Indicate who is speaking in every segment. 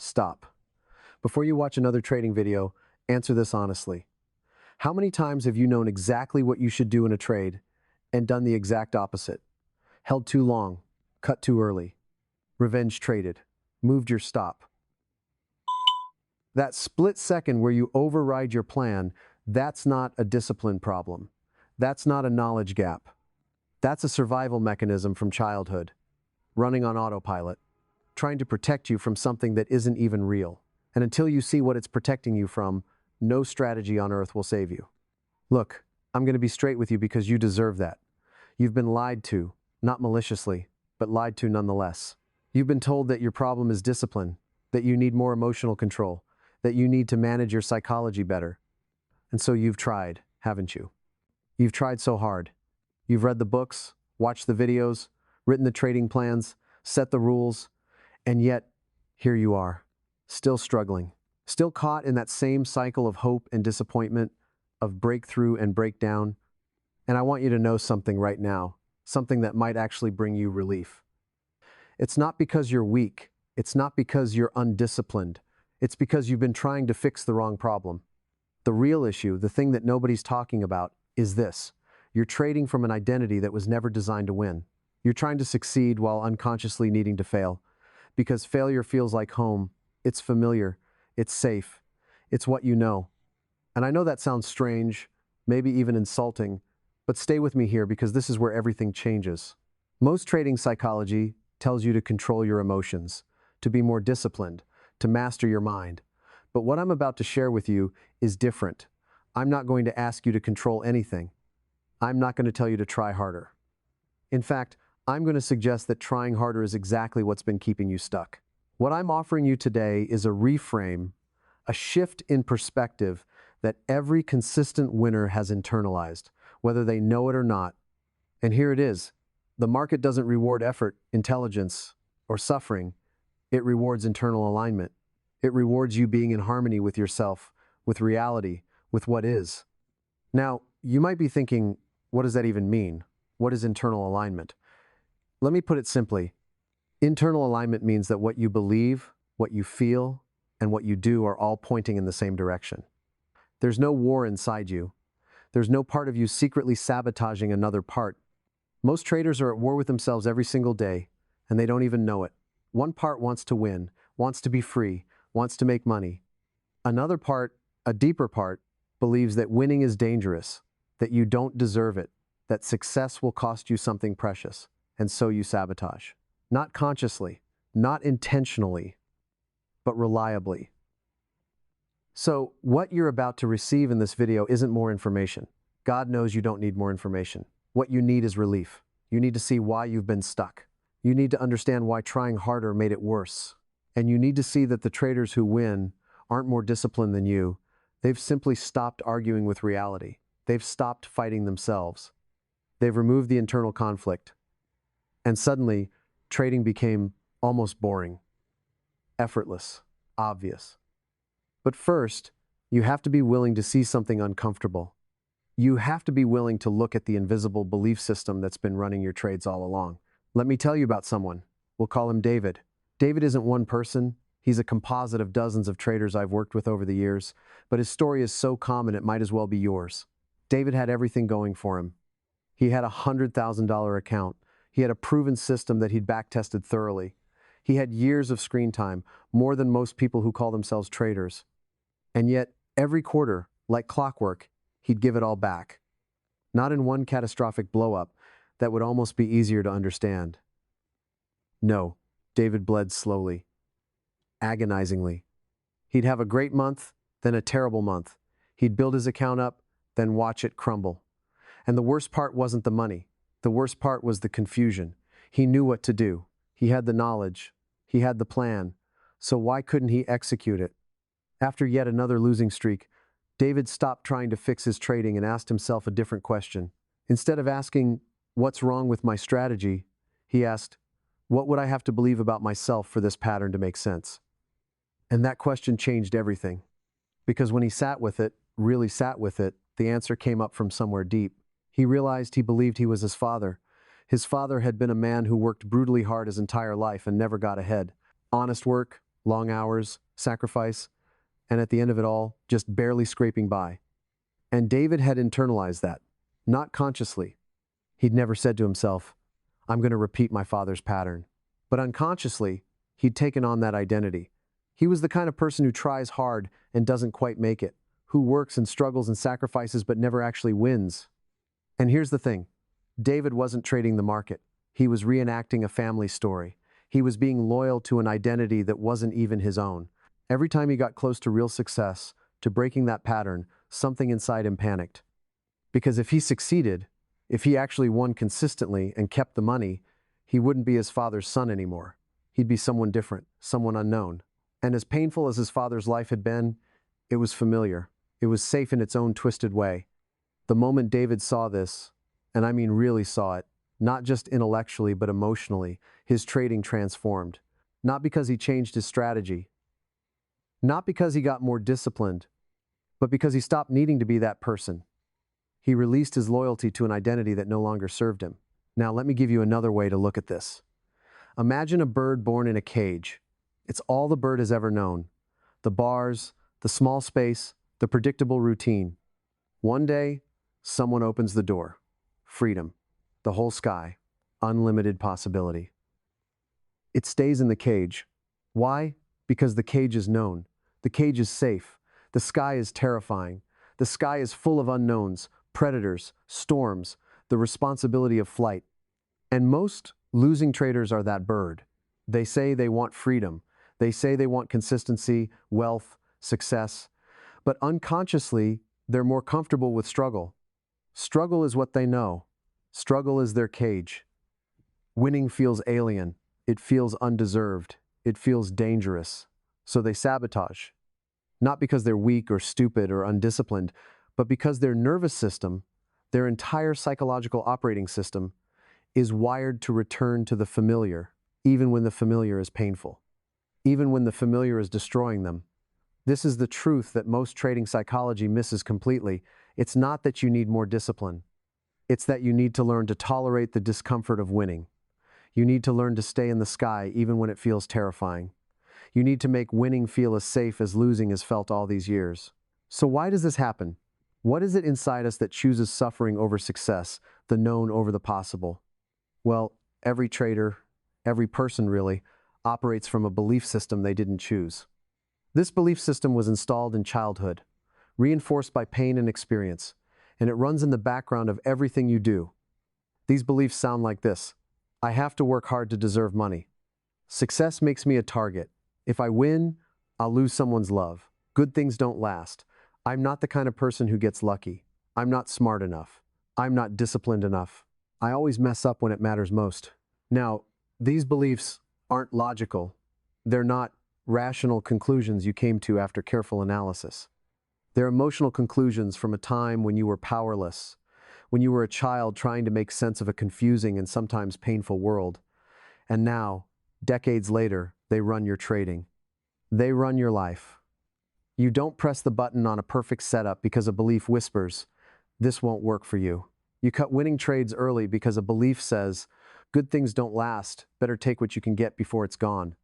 Speaker 1: Stop. Before you watch another trading video, answer this honestly. How many times have you known exactly what you should do in a trade and done the exact opposite? Held too long, cut too early, revenge traded, moved your stop. That split second where you override your plan, that's not a discipline problem. That's not a knowledge gap. That's a survival mechanism from childhood, running on autopilot, trying to protect you from something that isn't even real. And until you see what it's protecting you from, no strategy on earth will save you. Look, I'm going to be straight with you because you deserve that. You've been lied to, not maliciously, but lied to nonetheless. You've been told that your problem is discipline, that you need more emotional control, that you need to manage your psychology better. And so you've tried, haven't you? You've tried so hard. You've read the books, watched the videos, written the trading plans, set the rules, and yet, here you are, still struggling, still caught in that same cycle of hope and disappointment, of breakthrough and breakdown. And I want you to know something right now, something that might actually bring you relief. It's not because you're weak. It's not because you're undisciplined. It's because you've been trying to fix the wrong problem. The real issue, the thing that nobody's talking about, is this. You're trading from an identity that was never designed to win. You're trying to succeed while unconsciously needing to fail. Because failure feels like home. It's familiar. It's safe. It's what you know. And I know that sounds strange, maybe even insulting, but stay with me here because this is where everything changes. Most trading psychology tells you to control your emotions, to be more disciplined, to master your mind. But what I'm about to share with you is different. I'm not going to ask you to control anything. I'm not going to tell you to try harder. In fact, I'm going to suggest that trying harder is exactly what's been keeping you stuck. What I'm offering you today is a reframe, a shift in perspective that every consistent winner has internalized, whether they know it or not. And here it is. The market doesn't reward effort, intelligence, or suffering. It rewards internal alignment. It rewards you being in harmony with yourself, with reality, with what is. Now, you might be thinking, what does that even mean? What is internal alignment? Let me put it simply. Internal alignment means that what you believe, what you feel, and what you do are all pointing in the same direction. There's no war inside you. There's no part of you secretly sabotaging another part. Most traders are at war with themselves every single day, and they don't even know it. One part wants to win, wants to be free, wants to make money. Another part, a deeper part, believes that winning is dangerous, that you don't deserve it, that success will cost you something precious, and so you sabotage. Not consciously, not intentionally, but reliably. So, what you're about to receive in this video isn't more information. God knows you don't need more information. What you need is relief. You need to see why you've been stuck. You need to understand why trying harder made it worse. And you need to see that the traders who win aren't more disciplined than you. They've simply stopped arguing with reality. They've stopped fighting themselves. They've removed the internal conflict. And suddenly, trading became almost boring, effortless, obvious. But first, you have to be willing to see something uncomfortable. You have to be willing to look at the invisible belief system that's been running your trades all along. Let me tell you about someone. We'll call him David. David isn't one person. He's a composite of dozens of traders I've worked with over the years, but his story is so common it might as well be yours. David had everything going for him. He had a $100,000 account. He had a proven system that he'd backtested thoroughly. He had years of screen time, more than most people who call themselves traders. And yet, every quarter, like clockwork, he'd give it all back. Not in one catastrophic blow-up that would almost be easier to understand. No, David bled slowly, agonizingly. He'd have a great month, then a terrible month. He'd build his account up, then watch it crumble. And the worst part wasn't the money. The worst part was the confusion. He knew what to do. He had the knowledge. He had the plan. So why couldn't he execute it? After yet another losing streak, David stopped trying to fix his trading and asked himself a different question. Instead of asking, "What's wrong with my strategy?" he asked, "What would I have to believe about myself for this pattern to make sense?" And that question changed everything. Because when he sat with it, really sat with it, the answer came up from somewhere deep. He realized he believed he was his father. His father had been a man who worked brutally hard his entire life and never got ahead. Honest work, long hours, sacrifice, and at the end of it all, just barely scraping by. And David had internalized that, not consciously. He'd never said to himself, I'm going to repeat my father's pattern. But unconsciously, he'd taken on that identity. He was the kind of person who tries hard and doesn't quite make it, who works and struggles and sacrifices but never actually wins. And here's the thing, David wasn't trading the market. He was reenacting a family story. He was being loyal to an identity that wasn't even his own. Every time he got close to real success, to breaking that pattern, something inside him panicked. Because if he succeeded, if he actually won consistently and kept the money, he wouldn't be his father's son anymore. He'd be someone different, someone unknown. And as painful as his father's life had been, it was familiar. It was safe in its own twisted way. The moment David saw this, and I mean really saw it, not just intellectually but emotionally, his trading transformed. Not because he changed his strategy, not because he got more disciplined, but because he stopped needing to be that person. He released his loyalty to an identity that no longer served him. Now let me give you another way to look at this. Imagine a bird born in a cage. It's all the bird has ever known. The bars, the small space, the predictable routine. One day, someone opens the door. Freedom. The whole sky. Unlimited possibility. It stays in the cage. Why? Because the cage is known. The cage is safe. The sky is terrifying. The sky is full of unknowns, predators, storms, the responsibility of flight. And most losing traders are that bird. They say they want freedom. They say they want consistency, wealth, success. But unconsciously, they're more comfortable with struggle. Struggle is what they know. Struggle is their cage. Winning feels alien. It feels undeserved. It feels dangerous. So they sabotage. Not because they're weak or stupid or undisciplined, but because their nervous system, their entire psychological operating system, is wired to return to the familiar, even when the familiar is painful, even when the familiar is destroying them. This is the truth that most trading psychology misses completely. It's not that you need more discipline. It's that you need to learn to tolerate the discomfort of winning. You need to learn to stay in the sky even when it feels terrifying. You need to make winning feel as safe as losing has felt all these years. So why does this happen? What is it inside us that chooses suffering over success, the known over the possible? Well, every trader, every person really, operates from a belief system they didn't choose. This belief system was installed in childhood, reinforced by pain and experience, and it runs in the background of everything you do. These beliefs sound like this: I have to work hard to deserve money. Success makes me a target. If I win, I'll lose someone's love. Good things don't last. I'm not the kind of person who gets lucky. I'm not smart enough. I'm not disciplined enough. I always mess up when it matters most. Now, these beliefs aren't logical. They're not rational conclusions you came to after careful analysis. They're emotional conclusions from a time when you were powerless, when you were a child trying to make sense of a confusing and sometimes painful world. And now, decades later, they run your trading. They run your life. You don't press the button on a perfect setup because a belief whispers, this won't work for you. You cut winning trades early because a belief says, good things don't last, better take what you can get before it's gone.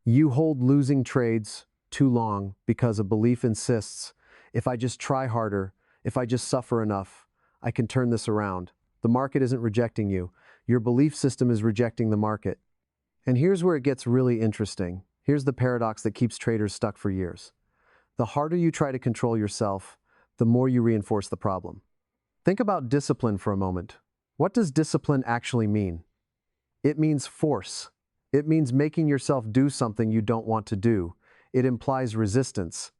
Speaker 1: You hold losing trades too long because a belief insists, if I just try harder, if I just suffer enough, I can turn this around. The market isn't rejecting you. Your belief system is rejecting the market. And here's where it gets really interesting. Here's the paradox that keeps traders stuck for years. The harder you try to control yourself, the more you reinforce the problem. Think about discipline for a moment. What does discipline actually mean? It means force. It means making yourself do something you don't want to do. It implies resistance.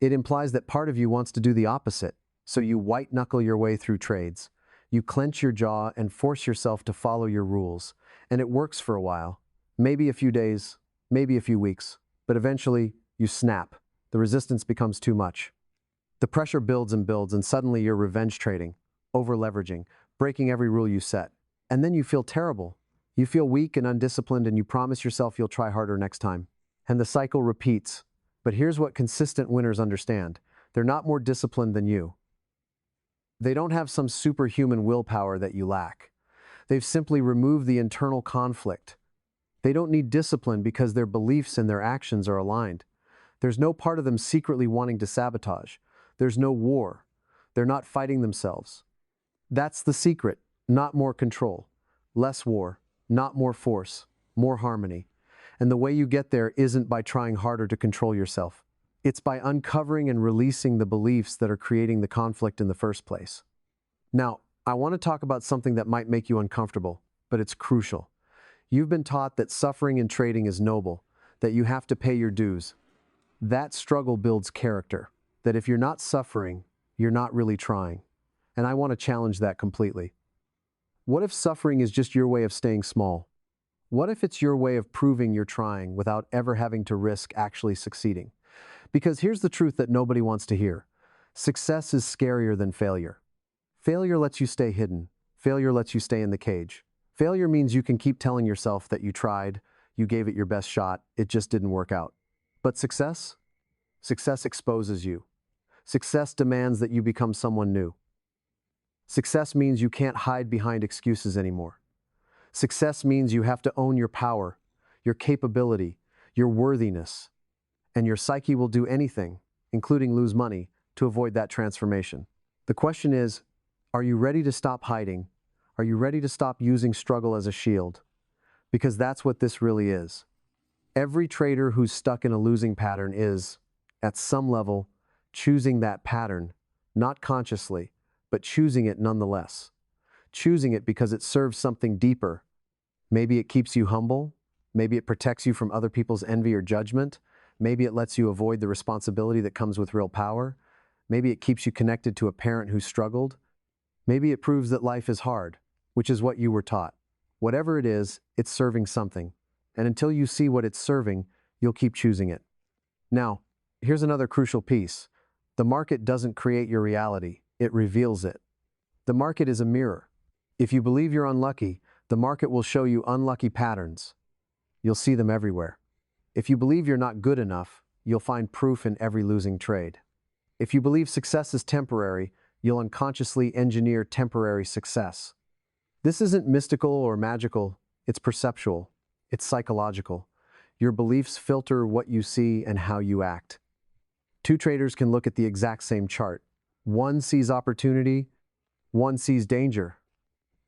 Speaker 1: It implies that part of you wants to do the opposite, so you white-knuckle your way through trades. You clench your jaw and force yourself to follow your rules, and it works for a while. Maybe a few days, maybe a few weeks, but eventually you snap. The resistance becomes too much. The pressure builds, and suddenly you're revenge trading, over-leveraging, breaking every rule you set. And then you feel terrible. You feel weak and undisciplined, and you promise yourself you'll try harder next time. And the cycle repeats. But here's what consistent winners understand. They're not more disciplined than you. They don't have some superhuman willpower that you lack. They've simply removed the internal conflict. They don't need discipline because their beliefs and their actions are aligned. There's no part of them secretly wanting to sabotage. There's no war. They're not fighting themselves. That's the secret, not more control. Less war, not more force, more harmony. And the way you get there isn't by trying harder to control yourself. It's by uncovering and releasing the beliefs that are creating the conflict in the first place. Now, I want to talk about something that might make you uncomfortable, but it's crucial. You've been taught that suffering in trading is noble, that you have to pay your dues. That struggle builds character, that if you're not suffering, you're not really trying. And I want to challenge that completely. What if suffering is just your way of staying small? What if it's your way of proving you're trying without ever having to risk actually succeeding? Because here's the truth that nobody wants to hear. Success is scarier than failure. Failure lets you stay hidden. Failure lets you stay in the cage. Failure means you can keep telling yourself that you tried, you gave it your best shot, it just didn't work out. But success? Success exposes you. Success demands that you become someone new. Success means you can't hide behind excuses anymore. Success means you have to own your power, your capability, your worthiness. And your psyche will do anything, including lose money, to avoid that transformation. The question is, are you ready to stop hiding? Are you ready to stop using struggle as a shield? Because that's what this really is. Every trader who's stuck in a losing pattern is, at some level, choosing that pattern, not consciously, but choosing it nonetheless. Choosing it because it serves something deeper. Maybe it keeps you humble. Maybe it protects you from other people's envy or judgment. Maybe it lets you avoid the responsibility that comes with real power. Maybe it keeps you connected to a parent who struggled. Maybe it proves that life is hard, which is what you were taught. Whatever it is, it's serving something. And until you see what it's serving, you'll keep choosing it. Now, here's another crucial piece. The market doesn't create your reality, it reveals it. The market is a mirror. If you believe you're unlucky, the market will show you unlucky patterns. You'll see them everywhere. If you believe you're not good enough, you'll find proof in every losing trade. If you believe success is temporary, you'll unconsciously engineer temporary success. This isn't mystical or magical, it's perceptual, it's psychological. Your beliefs filter what you see and how you act. Two traders can look at the exact same chart. One sees opportunity, one sees danger.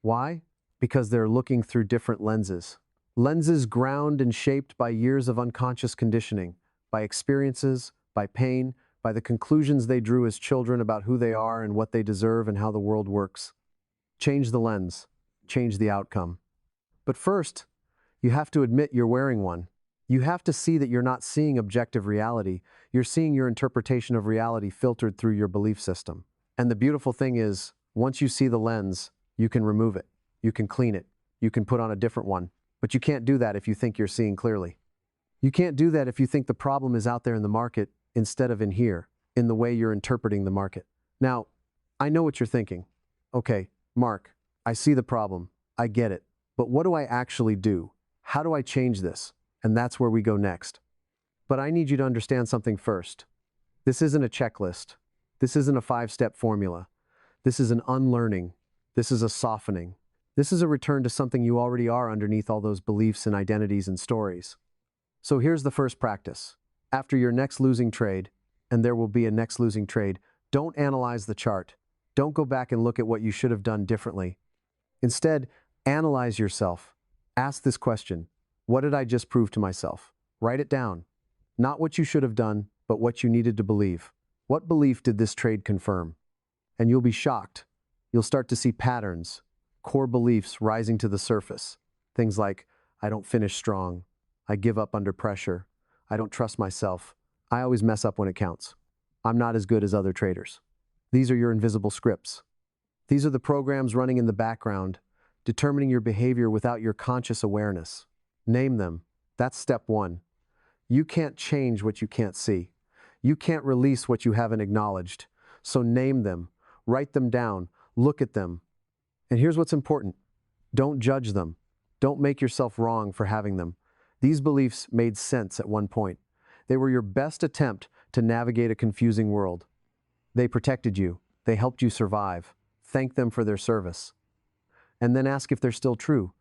Speaker 1: Why? Because they're looking through different lenses. Lenses ground and shaped by years of unconscious conditioning, by experiences, by pain, by the conclusions they drew as children about who they are and what they deserve and how the world works. Change the lens, change the outcome. But first, you have to admit you're wearing one. You have to see that you're not seeing objective reality, you're seeing your interpretation of reality filtered through your belief system. And the beautiful thing is, once you see the lens, you can remove it, you can clean it, you can put on a different one. But you can't do that if you think you're seeing clearly. You can't do that if you think the problem is out there in the market instead of in here, in the way you're interpreting the market. Now, I know what you're thinking. Okay, Mark, I see the problem, I get it, but what do I actually do? How do I change this? And that's where we go next. But I need you to understand something first. This isn't a checklist. This isn't a 5-step formula. This is an unlearning. This is a softening. This is a return to something you already are underneath all those beliefs and identities and stories. So here's the first practice. After your next losing trade, and there will be a next losing trade, don't analyze the chart. Don't go back and look at what you should have done differently. Instead, analyze yourself. Ask this question: what did I just prove to myself? Write it down. Not what you should have done, but what you needed to believe. What belief did this trade confirm? And you'll be shocked. You'll start to see patterns, core beliefs rising to the surface. Things like, I don't finish strong. I give up under pressure. I don't trust myself. I always mess up when it counts. I'm not as good as other traders. These are your invisible scripts. These are the programs running in the background, determining your behavior without your conscious awareness. Name them. That's step one. You can't change what you can't see. You can't release what you haven't acknowledged. So name them, write them down, look at them. And here's what's important. Don't judge them. Don't make yourself wrong for having them. These beliefs made sense at one point. They were your best attempt to navigate a confusing world. They protected you. They helped you survive. Thank them for their service. And then ask if they're still true.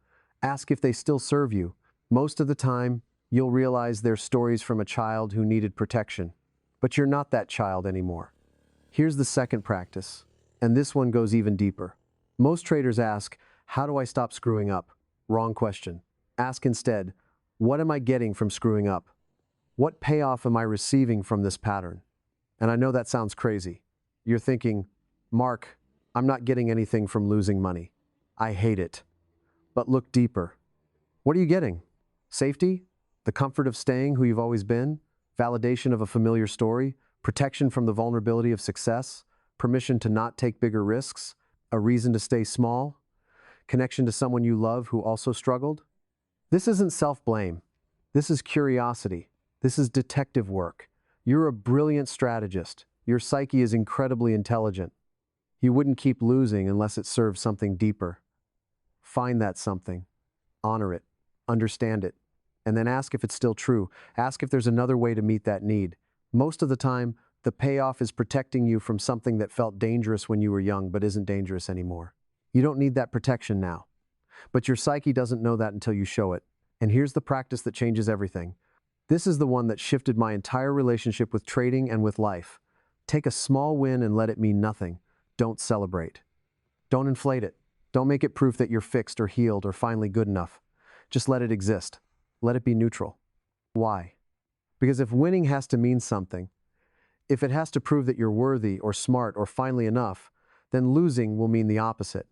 Speaker 1: Ask if they still serve you. Most of the time, you'll realize they're stories from a child who needed protection, but you're not that child anymore. Here's the second practice, and this one goes even deeper. Most traders ask, how do I stop screwing up? Wrong question. Ask instead, what am I getting from screwing up? What payoff am I receiving from this pattern? And I know that sounds crazy. You're thinking, Mark, I'm not getting anything from losing money. I hate it. But look deeper. What are you getting? Safety? The comfort of staying who you've always been? Validation of a familiar story? Protection from the vulnerability of success? Permission to not take bigger risks? A reason to stay small? Connection to someone you love who also struggled? This isn't self-blame. This is curiosity. This is detective work. You're a brilliant strategist. Your psyche is incredibly intelligent. You wouldn't keep losing unless it served something deeper. Find that something. Honor it. Understand it. And then ask if it's still true. Ask if there's another way to meet that need. Most of the time, the payoff is protecting you from something that felt dangerous when you were young but isn't dangerous anymore. You don't need that protection now. But your psyche doesn't know that until you show it. And here's the practice that changes everything. This is the one that shifted my entire relationship with trading and with life. Take a small win and let it mean nothing. Don't celebrate. Don't inflate it. Don't make it proof that you're fixed or healed or finally good enough. Just let it exist. Let it be neutral. Why? Because if winning has to mean something, if it has to prove that you're worthy or smart or finally enough, then losing will mean the opposite.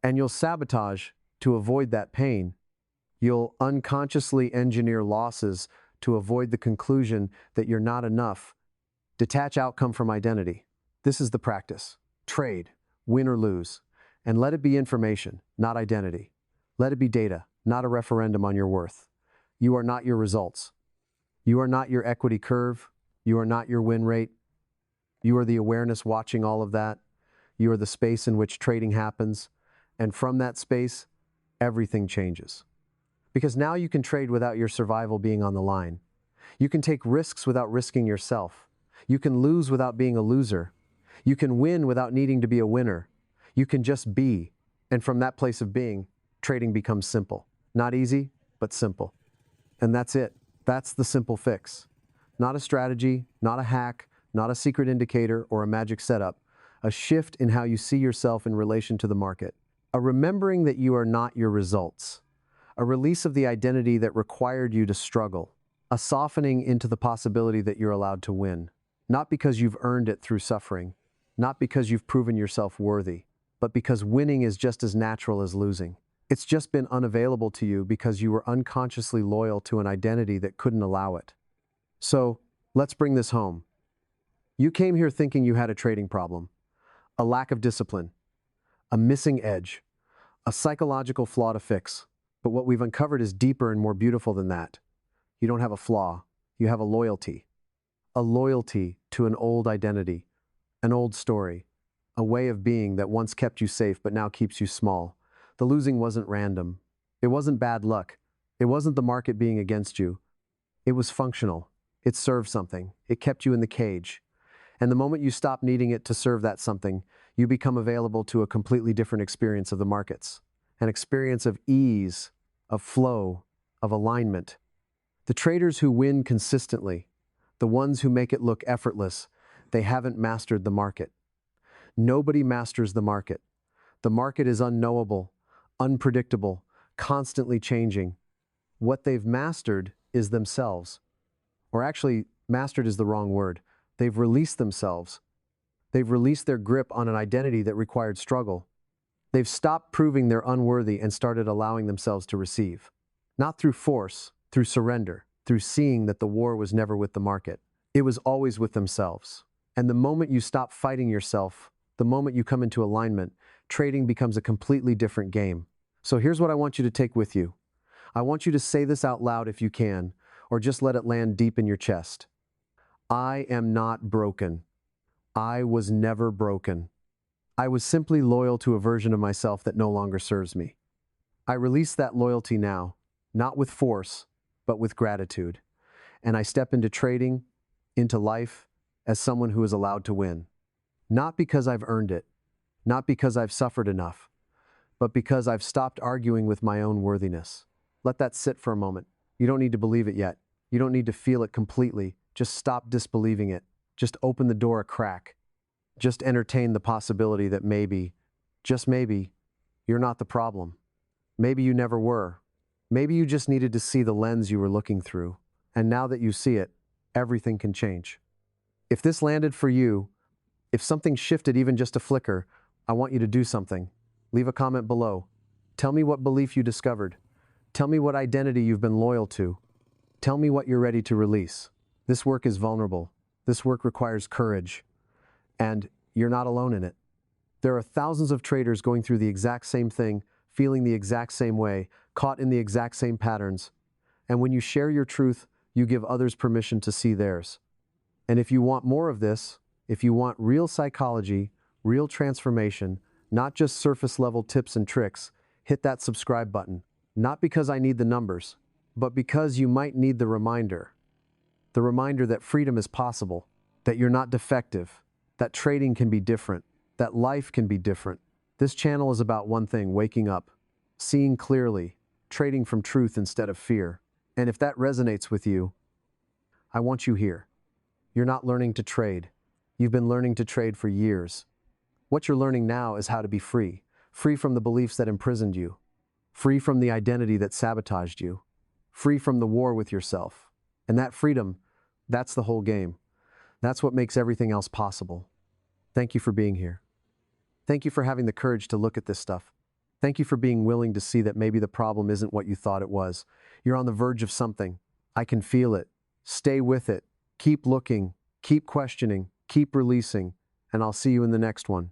Speaker 1: And you'll sabotage to avoid that pain. You'll unconsciously engineer losses to avoid the conclusion that you're not enough. Detach outcome from identity. This is the practice. Trade, win or lose, and let it be information, not identity. Let it be data, not a referendum on your worth. You are not your results. You are not your equity curve. You are not your win rate. You are the awareness watching all of that. You are the space in which trading happens. And from that space, everything changes. Because now you can trade without your survival being on the line. You can take risks without risking yourself. You can lose without being a loser. You can win without needing to be a winner. You can just be. And from that place of being, trading becomes simple. Not easy, but simple. And that's it. That's the simple fix. Not a strategy, not a hack, not a secret indicator or a magic setup. A shift in how you see yourself in relation to the market. A remembering that you are not your results. A release of the identity that required you to struggle. A softening into the possibility that you're allowed to win. Not because you've earned it through suffering. Not because you've proven yourself worthy. But because winning is just as natural as losing. It's just been unavailable to you because you were unconsciously loyal to an identity that couldn't allow it. So, let's bring this home. You came here thinking you had a trading problem. A lack of discipline. A missing edge. A psychological flaw to fix. But what we've uncovered is deeper and more beautiful than that. You don't have a flaw. You have a loyalty. A loyalty to an old identity. An old story. A way of being that once kept you safe but now keeps you small. The losing wasn't random. It wasn't bad luck. It wasn't the market being against you. It was functional. It served something. It kept you in the cage. And the moment you stop needing it to serve that something, you become available to a completely different experience of the markets. An experience of ease, of flow, of alignment. The traders who win consistently, the ones who make it look effortless, they haven't mastered the market. Nobody masters the market. The market is unknowable, unpredictable, constantly changing. What they've mastered is themselves. Or actually, mastered is the wrong word. They've released themselves. They've released their grip on an identity that required struggle. They've stopped proving they're unworthy and started allowing themselves to receive. Not through force, through surrender, through seeing that the war was never with the market. It was always with themselves. And the moment you stop fighting yourself, the moment you come into alignment, trading becomes a completely different game. So here's what I want you to take with you. I want you to say this out loud if you can, or just let it land deep in your chest. I am not broken. I was never broken. I was simply loyal to a version of myself that no longer serves me. I release that loyalty now, not with force, but with gratitude. And I step into trading, into life, as someone who is allowed to win. Not because I've earned it, not because I've suffered enough, but because I've stopped arguing with my own worthiness. Let that sit for a moment. You don't need to believe it yet. You don't need to feel it completely. Just stop disbelieving it. Just open the door a crack. Just entertain the possibility that maybe, just maybe, you're not the problem. Maybe you never were. Maybe you just needed to see the lens you were looking through. And now that you see it, everything can change. If this landed for you, if something shifted even just a flicker, I want you to do something. Leave a comment below. Tell me what belief you discovered. Tell me what identity you've been loyal to. Tell me what you're ready to release. This work is vulnerable. This work requires courage. And you're not alone in it. There are thousands of traders going through the exact same thing, feeling the exact same way, caught in the exact same patterns. And when you share your truth, you give others permission to see theirs. And if you want more of this, if you want real psychology, real transformation, not just surface-level tips and tricks, hit that subscribe button. Not because I need the numbers, but because you might need the reminder. The reminder that freedom is possible, that you're not defective, that trading can be different, that life can be different. This channel is about one thing: waking up, seeing clearly, trading from truth instead of fear. And if that resonates with you, I want you here. You're not learning to trade. You've been learning to trade for years. What you're learning now is how to be free, free from the beliefs that imprisoned you, free from the identity that sabotaged you, free from the war with yourself. And that freedom, that's the whole game. That's what makes everything else possible. Thank you for being here. Thank you for having the courage to look at this stuff. Thank you for being willing to see that maybe the problem isn't what you thought it was. You're on the verge of something. I can feel it. Stay with it. Keep looking. Keep questioning. Keep releasing. And I'll see you in the next one.